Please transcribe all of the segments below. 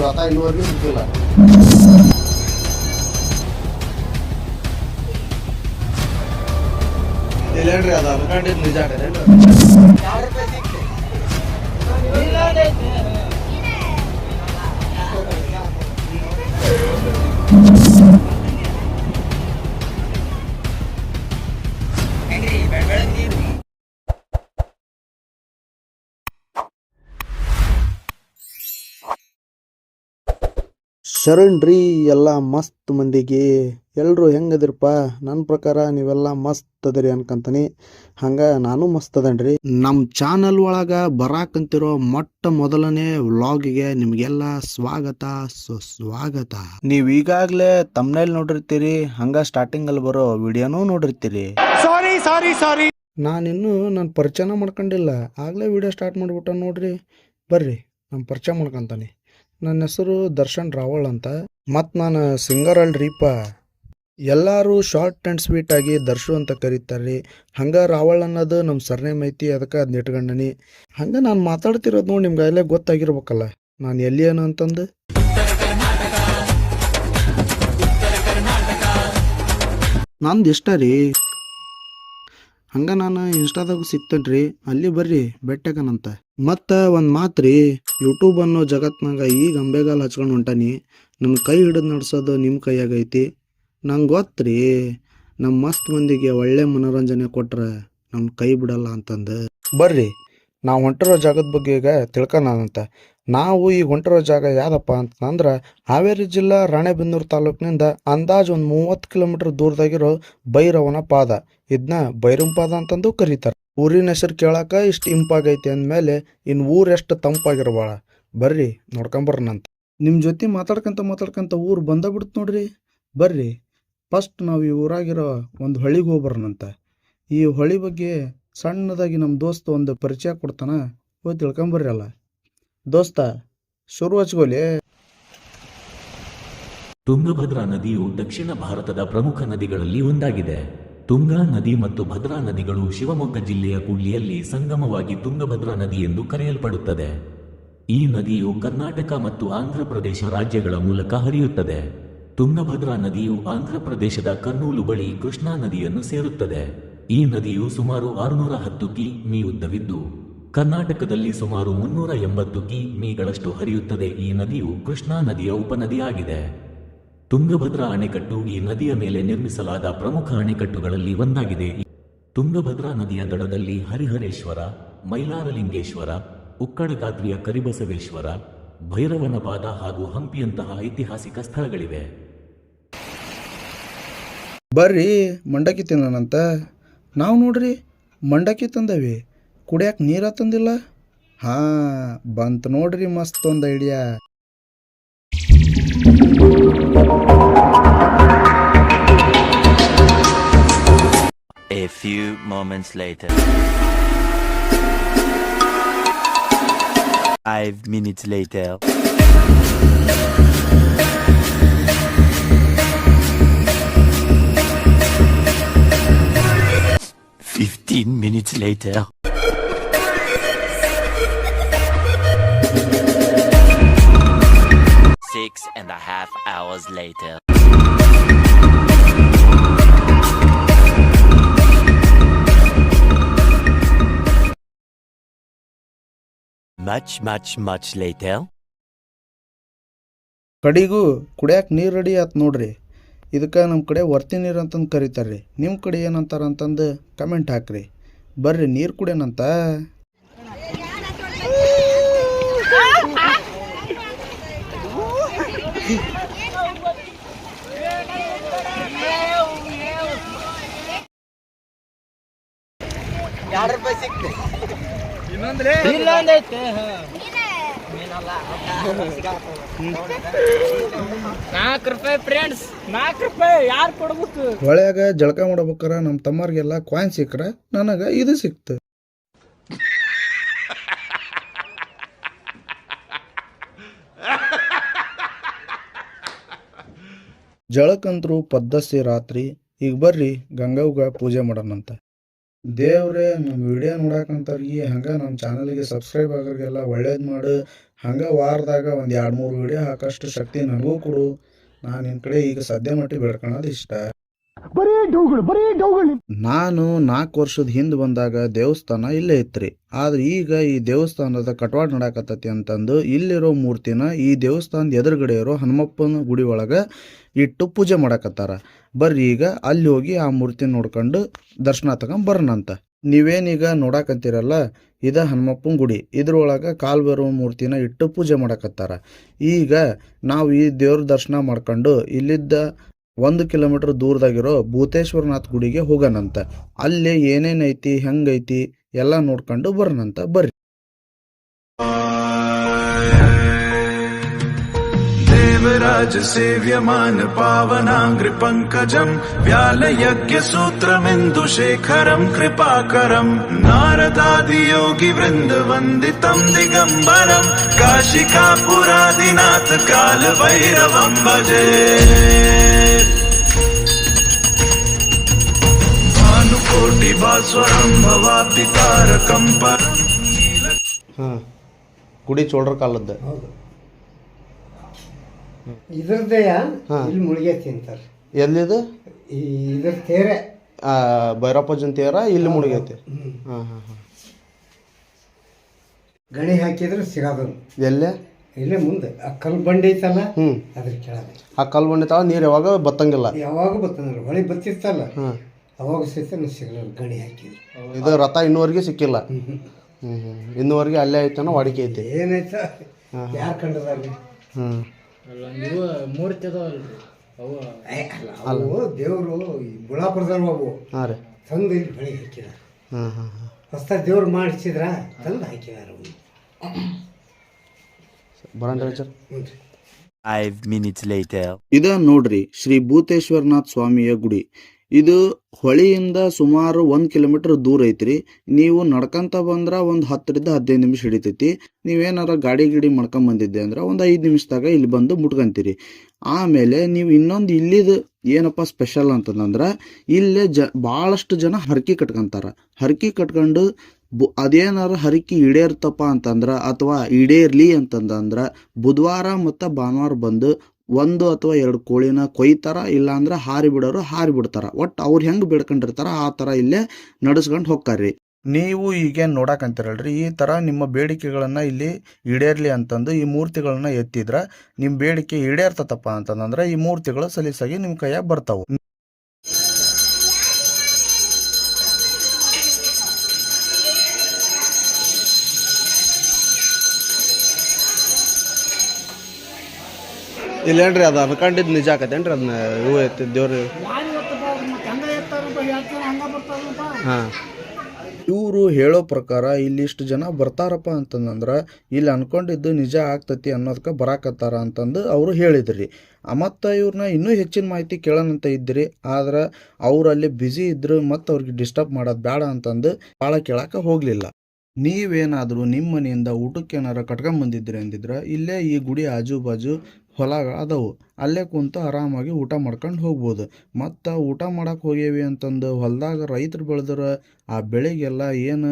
ರಥ ಇಲ್ಲಿವರೆಗೂ ಸಿಕ್ಕಿಲ್ಲ. ಇಲ್ಲೇನ್ರಿ ಅದು ಅನ್ಕೊಂಡಿದ್ದು ನಿಜ ಆಗದೇನ್ರಿ? ಶರಣ್ರಿ ಎಲ್ಲ ಮಸ್ತ್ ಮಂದಿಗೆ. ಎಲ್ಲರೂ ಹೆಂಗದಿರಪ್ಪ? ನನ್ನ ಪ್ರಕಾರ ನೀವೆಲ್ಲ ಮಸ್ತ್ ಅದರಿ ಅನ್ಕಂತೀನಿ. ಹಂಗೆ ನಾನು ಮಸ್ತ್ ಅದನ್ರಿ. ನಮ್ಮ ಚಾನಲ್ ಒಳಗೆ ಬರಾಕಂತಿರೋ ಮೊಟ್ಟ ಮೊದಲನೇ ವ್ಲಾಗಿಗೆ ನಿಮಗೆಲ್ಲ ಸ್ವಾಗತ ಸುಸ್ವಾಗತ. ನೀವು ಈಗಾಗಲೇ ತಮ್ನೇಲ್ ನೋಡಿರ್ತೀರಿ, ಹಂಗೆ ಸ್ಟಾರ್ಟಿಂಗಲ್ಲಿ ಬರೋ ವಿಡಿಯೋನೂ ನೋಡಿರ್ತೀರಿ. ಸಾರಿ ನಾನಿನ್ನೂ ನನ್ನ ಪರಿಚಯನ ಮಾಡ್ಕೊಂಡಿಲ್ಲ, ಆಗಲೇ ವಿಡಿಯೋ ಸ್ಟಾರ್ಟ್ ಮಾಡಿಬಿಟ್ಟ ನೋಡ್ರಿ. ಬರ್ರಿ ನಮ್ಮ ಪರಿಚಯ ಮಾಡ್ಕೊತಾನೆ. ನನ್ನ ಹೆಸರು ದರ್ಶನ್ ರಾವಳ್ ಅಂತ, ಮತ್ತು ನಾನು ಸಿಂಗರ್ ಅಲ್ರಿಪ್ಪ. ಎಲ್ಲರೂ ಶಾರ್ಟ್ ಆ್ಯಂಡ್ ಸ್ವೀಟ್ ಆಗಿ ದರ್ಶು ಅಂತ ಕರೀತಾರೆ. ಹಂಗೆ ರಾವಳ್ ಅನ್ನೋದು ನಮ್ಮ ಸರ್ನೇಮ್ ಐತಿ, ಅದಕ್ಕೆ ಅದನ್ನ ಇಟ್ಕೊಂಡನಿ. ಹಂಗೆ ನಾನು ಮಾತಾಡ್ತಿರೋದು ನೋಡಿ ನಿಮ್ಗೆ ಅಲ್ಲೇ ಗೊತ್ತಾಗಿರ್ಬೇಕಲ್ಲ ನಾನು ಎಲ್ಲಿ ಏನು ಅಂತಂದು. ನಂದು ಇಷ್ಟ ರೀ. ಹಂಗೆ ನಾನು ಇನ್ಸ್ಟಾದಾಗ ಸಿಗ್ತೇನ್ರಿ, ಅಲ್ಲಿ ಬರ್ರಿ ಬೆಟ್ಟಗನಂತ. ಮತ್ತು ಒಂದು ಮಾತು ರೀ, ಯೂಟ್ಯೂಬ್ ಅನ್ನೋ ಜಗತ್ನಾಗ ಈಗ ಅಂಬೆಗಾಲ್ ಹಚ್ಕೊಂಡು ಹೊಂಟಾನಿ. ನನ್ನ ಕೈ ಹಿಡಿದು ನಡೆಸೋದು ನಿಮ್ಮ ಕೈಯಾಗೈತಿ. ನಂಗೆ ಗೊತ್ತು ರೀ, ನಮ್ಮ ಮಸ್ತ್ ಮಂದಿಗೆ ಒಳ್ಳೆ ಮನೋರಂಜನೆ ಕೊಟ್ರೆ ನಮ್ಮ ಕೈ ಬಿಡಲ್ಲ ಅಂತಂದು. ಬರ್ರಿ ನಾವು ಹೊಂಟಿರೋ ಜಾಗದ ಬಗ್ಗೆ ಈಗ ತಿಳ್ಕೊಳ್ಳೋಣಂತ. ನಾವು ಈಗ ಹೊಂಟಿರೋ ಜಾಗ ಯಾವುದಪ್ಪ ಅಂತಂದ್ರೆ ಹಾವೇರಿ ಜಿಲ್ಲಾ ರಾಣೆಬೆನ್ನೂರು ತಾಲೂಕಿನಿಂದ ಅಂದಾಜು ಒಂದು 30 ಕಿಲೋಮೀಟರ್ ದೂರದಾಗಿರೋ ಭೈರವನ ಪಾದ. ಇದನ್ನ ಭೈರವನ ಪಾದ ಅಂತಂದು ಕರೀತಾರೆ. ಊರಿನ ಹೆಸರು ಕೇಳಾಕ ಇಷ್ಟು ಇಂಪಾಗೈತಿ ಅಂದಮೇಲೆ ಇನ್ನು ಊರು ಎಷ್ಟು ತಂಪಾಗಿರ್ಬಾಳ. ಬರ್ರಿ ನೋಡ್ಕೊಂಬರ್ನಂತ. ನಿಮ್ಮ ಜೊತೆ ಮಾತಾಡ್ಕೊಂತ ಊರು ಬಂದಬಿಡ್ತು ನೋಡ್ರಿ. ಬರ್ರಿ ಫಸ್ಟ್ ನಾವು ಈ ಊರಾಗಿರೋ ಒಂದು ಹೊಳಿಗೆ ಹೋಗ್ಬರ್ನಂತ. ಈ ಹೊಳಿ ಬಗ್ಗೆ ಸಣ್ಣದಾಗಿ ನಮ್ಮ ದೋಸ್ತ ಒಂದು ಪರಿಚಯ ಕೊಡ್ತಾನ, ಹೋಗಿ ತಿಳ್ಕೊಂಬರ್ರಿ ಅಲ್ಲ. ದೋಸ್ತ ಶುರು ಹಚ್ಕೋಲಿ. ತುಂಗಭದ್ರಾ ನದಿಯು ದಕ್ಷಿಣ ಭಾರತದ ಪ್ರಮುಖ ನದಿಗಳಲ್ಲಿ ಒಂದಾಗಿದೆ. ತುಂಗಾ ನದಿ ಮತ್ತು ಭದ್ರಾ ನದಿಗಳು ಶಿವಮೊಗ್ಗ ಜಿಲ್ಲೆಯ ಕುಳ್ಳಿಯಲ್ಲಿ ಸಂಗಮವಾಗಿ ತುಂಗಭದ್ರಾ ನದಿ ಎಂದು ಕರೆಯಲ್ಪಡುತ್ತದೆ. ಈ ನದಿಯು ಕರ್ನಾಟಕ ಮತ್ತು ಆಂಧ್ರಪ್ರದೇಶ ರಾಜ್ಯಗಳ ಮೂಲಕ ಹರಿಯುತ್ತದೆ. ತುಂಗಭದ್ರಾ ನದಿಯು ಆಂಧ್ರಪ್ರದೇಶದ ಕರ್ನೂಲು ಬಳಿ ಕೃಷ್ಣಾ ನದಿಯನ್ನು ಸೇರುತ್ತದೆ. ಈ ನದಿಯು ಸುಮಾರು 610 ಕಿ.ಮೀ ಉದ್ದವಿದ್ದು ಕರ್ನಾಟಕದಲ್ಲಿ ಸುಮಾರು 380 ಕಿ.ಮೀ.ಗಳಷ್ಟು ಹರಿಯುತ್ತದೆ. ಈ ನದಿಯು ಕೃಷ್ಣಾ ನದಿಯ ಉಪನದಿಯಾಗಿದೆ. ತುಂಗಭದ್ರಾ ಅಣೆಕಟ್ಟು ಈ ನದಿಯ ಮೇಲೆ ನಿರ್ಮಿಸಲಾದ ಪ್ರಮುಖ ಅಣೆಕಟ್ಟುಗಳಲ್ಲಿ ಒಂದಾಗಿದೆ. ತುಂಗಭದ್ರಾ ನದಿಯ ದಡದಲ್ಲಿ ಹರಿಹರೇಶ್ವರ, ಮೈಲಾರಲಿಂಗೇಶ್ವರ, ಉಕ್ಕಡಗಾತ್ರಿಯ ಕರಿಬಸವೇಶ್ವರ, ಭೈರವನ ಪಾದ ಹಾಗೂ ಹಂಪಿಯಂತಹ ಐತಿಹಾಸಿಕ ಸ್ಥಳಗಳಿವೆ. ಬರ್ರಿ ಮಂಡಕ್ಕಿ ತಿನ್ನೋಣಂತ. ನಾವು ನೋಡ್ರಿ ಮಂಡಕ್ಕಿ ತಂದವಿ, ಕುಡಿಯಕ್ಕೆ ನೀರ ತಂದಿಲ್ಲ. ಬಂತು ನೋಡ್ರಿ ಮಸ್ತ್ ಒಂದು idea. A few moments later. 5 minutes later. 15 minutes later. 6.5 hours later. Much later. ಕಡಿಗೂ ಕುಡಿಯಕ್ಕೆ ನೀರು ರೆಡಿ ಆಯ್ತು ನೋಡ್ರಿ. ಇದಕ್ಕೆ ನಮ್ಮ ಕಡೆ ವರ್ತಿ ನೀರು ಅಂತಂದು ಕರೀತಾರೆ. ನಿಮ್ಮ ಕಡೆ ಏನಂತಾರ ಅಂತಂದು ಕಮೆಂಟ್ ಹಾಕ್ರಿ. ಬರ್ರಿ ನೀರು ಕುಡಿಯೋಣಂತ. ₹2 ಸಿಕ್ತೆ. ಇನ್ನೊಂದೈತೆ. ₹4 ಫ್ರೆಂಡ್ಸ್, ₹4 ಯಾರು ಕೊಡ್ಬೇಕು? ಹೊಳ್ಯಾಗ ಜಳಕ ಮಾಡ್ಬೇಕಾರ ನಮ್ಮ ತಮ್ಮರಿಗೆಲ್ಲ ಕಾಯಿನ್ ಸಿಕ್ಕ್ರ, ನನಗೆ ಇದು ಸಿಕ್ತು. ಜಳಕಂತ್ರು ಪದ್ದಸಿ ರಾತ್ರಿ. ಈಗ ಬರ್ರಿ ಗಂಗವ್ಗ ಪೂಜೆ ಮಾಡೋಣಂತ. ದೇವ್ರೇ ನಮ್ಮ ವಿಡಿಯೋ ನೋಡಕ್ಕಂತವ್ರಿಗೆ ಹಂಗೆ ನಮ್ಮ ಚಾನಲ್ಗೆ ಸಬ್ಸ್ಕ್ರೈಬ್ ಆಗೋರಿಗೆಲ್ಲ ಒಳ್ಳೇದು ಮಾಡು. ಹಂಗೆ ವಾರದಾಗ ಒಂದು 2-3 ವಿಡಿಯೋ ಹಾಕಷ್ಟು ಶಕ್ತಿ ನನಗೂ ಕೊಡು. ನಾನು ನಿನ್ನ ಕಡೆ ಈಗ ಸದ್ಯ ಮಟ್ಟಿಗೆ ಬೇಡ್ಕೊಳ್ಳೋದು ಇಷ್ಟ. ನಾನು 4 ವರ್ಷದ ಹಿಂದೆ ಬಂದಾಗ ದೇವಸ್ಥಾನ ಇಲ್ಲೇ ಇತ್ರಿ. ಆದ್ರೆ ಈಗ ಈ ದೇವಸ್ಥಾನದ ಕಟ್ವಾಡ್ ನಡಾಕತ್ತತಿ ಅಂತಂದು ಇಲ್ಲಿರೋ ಮೂರ್ತಿನ ಈ ದೇವಸ್ಥಾನದ ಎದುರುಗಡೆ ಇರೋ ಹನುಮಪ್ಪನ ಗುಡಿ ಒಳಗೆ ಇಟ್ಟು ಪೂಜೆ ಮಾಡಕತ್ತಾರ. ಬರ್ರಿ ಈಗ ಅಲ್ಲಿ ಹೋಗಿ ಆ ಮೂರ್ತಿ ನೋಡ್ಕೊಂಡು ದರ್ಶನ ತಗೊಂಡ್ ಬರೋಣಂತ. ನೀವೇನೀಗ ನೋಡಾಕಂತೀರಲ್ಲ, ಇದ ಹನುಮಪ್ಪನ ಗುಡಿ. ಇದ್ರೊಳಗೆ ಕಾಲು ಬರುವ ಮೂರ್ತಿನ ಇಟ್ಟು ಪೂಜೆ ಮಾಡಕತ್ತಾರ. ಈಗ ನಾವು ಈ ದೇವ್ರ ದರ್ಶನ ಮಾಡ್ಕೊಂಡು ಇಲ್ಲಿದ್ದ 1 ಕಿಲೋಮೀಟರ್ ದೂರದಾಗಿರೋ ಭೂತೇಶ್ವರನಾಥ್ ಗುಡಿಗೆ ಹೋಗೋಣಂತ. ಅಲ್ಲಿ ಏನೇನೈತಿ ಹೆಂಗೈತಿ ಎಲ್ಲ ನೋಡ್ಕೊಂಡು ಬರೋಣಂತ. ಬರ್ರಿ. देवराज सेव्यमान पावनांग्रि पंकजं व्यालयज्ञ सूत्रमिन्दुशेखरं कृपाकरं नारदादि योगी वृंद वंदितं दिगंबरं काशिकापुरादिनाथ काल भैरवं भजे भानुकोटि भास्वरं भवाब्धि तारकं परं. ಹಾಂ, ಗುಡಿ ಚೋಳರ ಕಾಲದ್ದು. ಇದ್ರದ್ದೇ ಇಲ್ಲಿ ಮುಳುಗೈತಿ ಅಂತಾರೆ. ಎಲ್ಲಿದು? ಇದ್ರ ತೇರೆ ಭೈರಪ್ಪಜನ್ ತೇರ ಇಲ್ಲಿ ಮುಳುಗೈತಿ. ಹಾಂ ಹಾಂ ಹಾಂ. ಗಣಿ ಹಾಕಿದ್ರೆ ಸಿಗೋದು ಎಲ್ಲೇ? ಇಲ್ಲೇ ಮುಂದೆ ಆ ಕಲ್ಲು ಬಂಡೆ ಐತಲ್ಲ, ಅದ್ರ ಕೆಳಗೆ. ಆ ಕಲ್ಲು ಬಂಡೆ ತಾವ ನೀರು ಯಾವಾಗ ಬತ್ತಂಗಿಲ್ಲ. ಯಾವಾಗ ಬತ್ತಂದ್ರೆ ಹೊಳಿ ಬತ್ತಿರ್ತಲ್ಲ, ಅವಾಗ ಸಹಿತ ಸಿಗಲ್ಲ ಗಣಿ ಹಾಕಿದ್ರು. ಇದು ರಥ ಇನ್ನೂವರೆಗೆ ಸಿಕ್ಕಿಲ್ಲ. ಇನ್ನೂವರೆಗೆ ಅಲ್ಲೇ ಐತನೋ ವಾಡಿಕೆ ಐತಿ. ಏನಾಯ್ತ ಯಾರು ಕಂಡದಲ್ಲಿ? ಮೂರ್ತಿ ಅವು ದೇವರು ಬುಳಾಪುರದವ್ರು ಅವು. ಹಾಂ ರೀ. ತಂದು ಇಲ್ಲಿ ಬಳಿ ಹಾಕಿದಾರ. ಹಾಂ ಹಾಂ ಹಾಂ. ಹೊಸ ದೇವ್ರು ಮಾಡಿಸಿದ್ರ ತಂದು ಹಾಕಿದಾರ. ಬರಂಡ್ರಿ ಸರ್. 5 minutes later. ಇದ ನೋಡ್ರಿ ಶ್ರೀ ಭೂತೇಶ್ವರನಾಥ್ ಸ್ವಾಮಿಯ ಗುಡಿ. ಇದು ಹೊಳಿಯಿಂದ ಸುಮಾರು 1 ಕಿಲೋಮೀಟರ್ ದೂರ ಐತ್ರಿ. ನೀವು ನಡ್ಕಂತ ಬಂದ್ರ ಒಂದು 10ರಿಂದ 15 ನಿಮಿಷ ಹಿಡಿತೈತಿ. ನೀವೇನಾರ ಗಾಡಿ ಮಾಡ್ಕೊಂಡ್ ಬಂದಿದ್ದೆ ಅಂದ್ರೆ ಒಂದು 5 ನಿಮಿಷದಾಗ ಇಲ್ಲಿ ಬಂದು ಮುಟ್ಕಂತೀರಿ. ಆಮೇಲೆ ನೀವು ಇನ್ನೊಂದು ಇಲ್ಲಿದ ಏನಪ್ಪ ಸ್ಪೆಷಲ್ ಅಂತಂದ್ರೆ ಇಲ್ಲೇ ಭಾಳಷ್ಟು ಜನ ಹರಕೆ ಕಟ್ಕೊಂತಾರ. ಹರಕೆ ಕಟ್ಕೊಂಡು ಅದೇನಾರ ಹರಕೆ ಈಡೇರ್ತಪ್ಪ ಅಂತಂದ್ರ ಅಥವಾ ಈಡೇರ್ಲಿ ಅಂತಂದ್ರ ಬುಧವಾರ ಮತ್ತು ಭಾನುವಾರ ಬಂದು 1 ಅಥವಾ 2 ಕೋಳಿನ ಕೊಯ್ತಾರ. ಇಲ್ಲಾಂದ್ರೆ ಹಾರಿ ಬಿಡೋರು ಹಾರಿ ಬಿಡ್ತಾರ. ಒಟ್ಟು ಅವ್ರು ಹೆಂಗೆ ಬೇಡ್ಕೊಂಡಿರ್ತಾರ ಆ ಥರ ಇಲ್ಲೇ ನಡೆಸ್ಕೊಂಡು ಹೋಗ್ತಾರ್ರಿ. ನೀವು ಈಗೇನು ನೋಡಕಂತೀರಲ್ರಿ, ಈ ಥರ ನಿಮ್ಮ ಬೇಡಿಕೆಗಳನ್ನು ಇಲ್ಲಿ ಈಡೇರ್ಲಿ ಅಂತಂದು ಈ ಮೂರ್ತಿಗಳನ್ನ ಎತ್ತಿದ್ರೆ ನಿಮ್ಮ ಬೇಡಿಕೆ ಈಡೇರ್ತತಪ್ಪ ಅಂತಂದ್ರೆ ಈ ಮೂರ್ತಿಗಳು ಸಲೀಸಾಗಿ ನಿಮ್ಮ ಕೈಯಾಗ ಬರ್ತಾವೆ. ಇಲ್ಲೇನ್ರಿ ಅದು ಅನ್ಕೊಂಡಿದ್ದು ನಿಜ ಆಕತ್ತೇನ್ರಿ? ಅದನ್ನ ಇವು ಎತ್ತಿದ ದೇವ್ರು. ಹಾಂ, ಇವರು ಹೇಳೋ ಪ್ರಕಾರ ಇಲ್ಲಿಷ್ಟು ಜನ ಬರ್ತಾರಪ್ಪ ಅಂತಂದ್ರೆ ಇಲ್ಲಿ ಅನ್ಕೊಂಡಿದ್ದು ನಿಜ ಆಗ್ತತಿ ಅನ್ನೋದಕ್ಕೆ ಬರಾಕತ್ತಾರ ಅಂತಂದು ಅವರು ಹೇಳಿದ್ರಿ. ಮತ್ತು ಇವ್ರನ್ನ ಇನ್ನೂ ಹೆಚ್ಚಿನ ಮಾಹಿತಿ ಕೇಳೋಣಂತ ಇದ್ರಿ. ಆದ್ರೆ ಅವ್ರು ಅಲ್ಲಿ ಬ್ಯುಸಿ ಇದ್ರು ಮತ್ತು ಅವ್ರಿಗೆ ಡಿಸ್ಟರ್ಬ್ ಮಾಡೋದು ಬೇಡ ಅಂತಂದು ಭಾಳ ಕೇಳಕ್ಕೆ ಹೋಗಲಿಲ್ಲ. ನೀವೇನಾದರೂ ನಿಮ್ಮ ಮನೆಯಿಂದ ಊಟಕ್ಕೇನಾರ ಕಟ್ಕೊಂಬಂದಿದ್ರಿ ಅಂದಿದ್ರೆ ಇಲ್ಲೇ ಈ ಗುಡಿ ಆಜು ಬಾಜು ಹೊಲಗಳು ಅದಾವು. ಅಲ್ಲೇ ಕುಂತು ಆರಾಮಾಗಿ ಊಟ ಮಾಡ್ಕೊಂಡು ಹೋಗ್ಬೋದು. ಮತ್ತು ಊಟ ಮಾಡಕ್ಕೆ ಹೋಗ್ಯೇವಿ ಅಂತಂದು ಹೊಲದಾಗ ರೈತರು ಬೆಳೆದ್ರೆ ಆ ಬೆಳೆಗೆಲ್ಲ ಏನು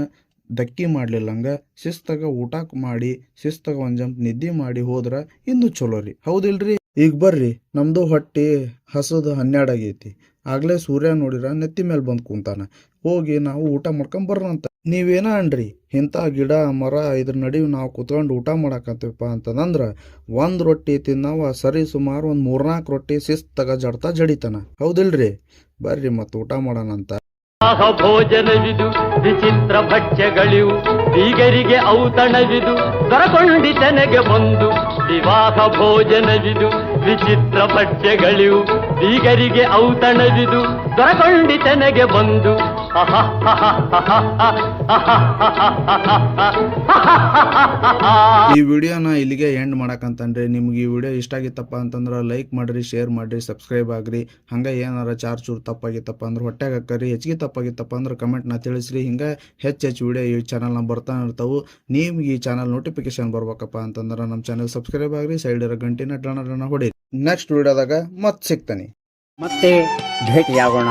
ದಕ್ಕಿ ಮಾಡಲಿಲ್ಲಂಗೆ ಶಿಸ್ತಾಗ ಊಟ ಮಾಡಿ ಶಿಸ್ತಾಗ ಒಂದು ಜಂಪ್ ನಿದ್ದೆ ಮಾಡಿ ಹೋದ್ರೆ ಇನ್ನೂ ಚಲೋ ರೀ. ಹೌದಿಲ್ರಿ? ಈಗ ಬರ್ರಿ, ನಮ್ಮದು ಹೊಟ್ಟೆ ಹಸದು 12 ಆಗೈತಿ. ಆಗಲೇ ಸೂರ್ಯ ನೋಡಿರ ನೆತ್ತಿ ಮೇಲೆ ಬಂದು ಕುಂತಾನ. ಹೋಗಿ ನಾವು ಊಟ ಮಾಡ್ಕೊಂಡು ಬರೋಣಂತ. ನೀವೇನ ಅನ್ರಿ, ಇಂಥ ಗಿಡ ಮರ ಇದ್ರ ನಡುವೆ ನಾವು ಕುತ್ಕೊಂಡು ಊಟ ಮಾಡಕತ್ತೀವಪ್ಪ ಅಂತಂದ್ರೆ 1 ರೊಟ್ಟಿ ತಿನ್ನವ ಸರಿ ಸುಮಾರು ಒಂದು 3-4 ರೊಟ್ಟಿ ಶಿಸ್ತಾಗ ಜಡ್ತಾ ಜಡಿತಾನ. ಹೌದಿಲ್ರಿ? ಬರ್ರಿ ಮತ್ತು ಊಟ ಮಾಡೋಣಂತ. ಭೋಜನವಿದು ವಿಚಿತ್ರ ಭಕ್ಷ್ಯಗಳಿವು ಬೀಗರಿಗೆ ಔತಣವಿದು ದೊರಕೊಂಡಿತನೆಗೆ ಬಂದು ವಿವಾಹ ಭೋಜನವಿದು ವಿಚಿತ್ರ ಭಕ್ಷ್ಯಗಳಿವು ಬೀಗರಿಗೆ ಔತಣವಿದು ದೊರಕೊಂಡಿತನೆಗೆ ಬಂದು ಈ ವಿಡಿಯೋನ ಇಲ್ಲಿಗೆ ಎಂಡ್ ಮಾಡಕಂತಂದ್ರೆ ನಿಮ್ಗೆ ಈ ವಿಡಿಯೋ ಇಷ್ಟ ಆಗಿತ್ತಪ್ಪ ಅಂತಂದ್ರೆ ಲೈಕ್ ಮಾಡ್ರಿ, ಶೇರ್ ಮಾಡ್ರಿ, ಸಬ್ಸ್ಕ್ರೈಬ್ ಆಗ್ರಿ. ಹಂಗೆ ಏನಾರ ಚೂರು ತಪ್ಪಾಗಿತ್ತಪ್ಪ ಅಂದ್ರೆ ಹೊಟ್ಟೆಗೆ ಹಾಕರಿ. ಹೆಚ್ಚಿಗೆ ತಪ್ಪಾಗಿತ್ತಪ್ಪ ಅಂದ್ರೆ ಕಮೆಂಟ್ನ ತಿಳಿಸ್ರಿ. ಹಿಂಗೆ ಹೆಚ್ಚು ವಿಡಿಯೋ ಈ ಚಾನಲ್ನ ಬರ್ತಾ ಇರ್ತಾವೆ. ನಿಮ್ಗೆ ಈ ಚಾನಲ್ ನೋಟಿಫಿಕೇಶನ್ ಬರ್ಬೇಕಪ್ಪ ಅಂತಂದ್ರೆ ನಮ್ಮ ಚಾನಲ್ ಸಬ್ಸ್ಕ್ರೈಬ್ ಆಗ್ರಿ, ಸೈಡ್ ಇರೋ ಗಂಟಿನ ಡಣ ಹೊಡಿ. ನೆಕ್ಸ್ಟ್ ವಿಡಿಯೋದಾಗ ಮತ್ತೆ ಸಿಗ್ತಾನೆ, ಮತ್ತೆ ಭೇಟಿಯಾಗೋಣ.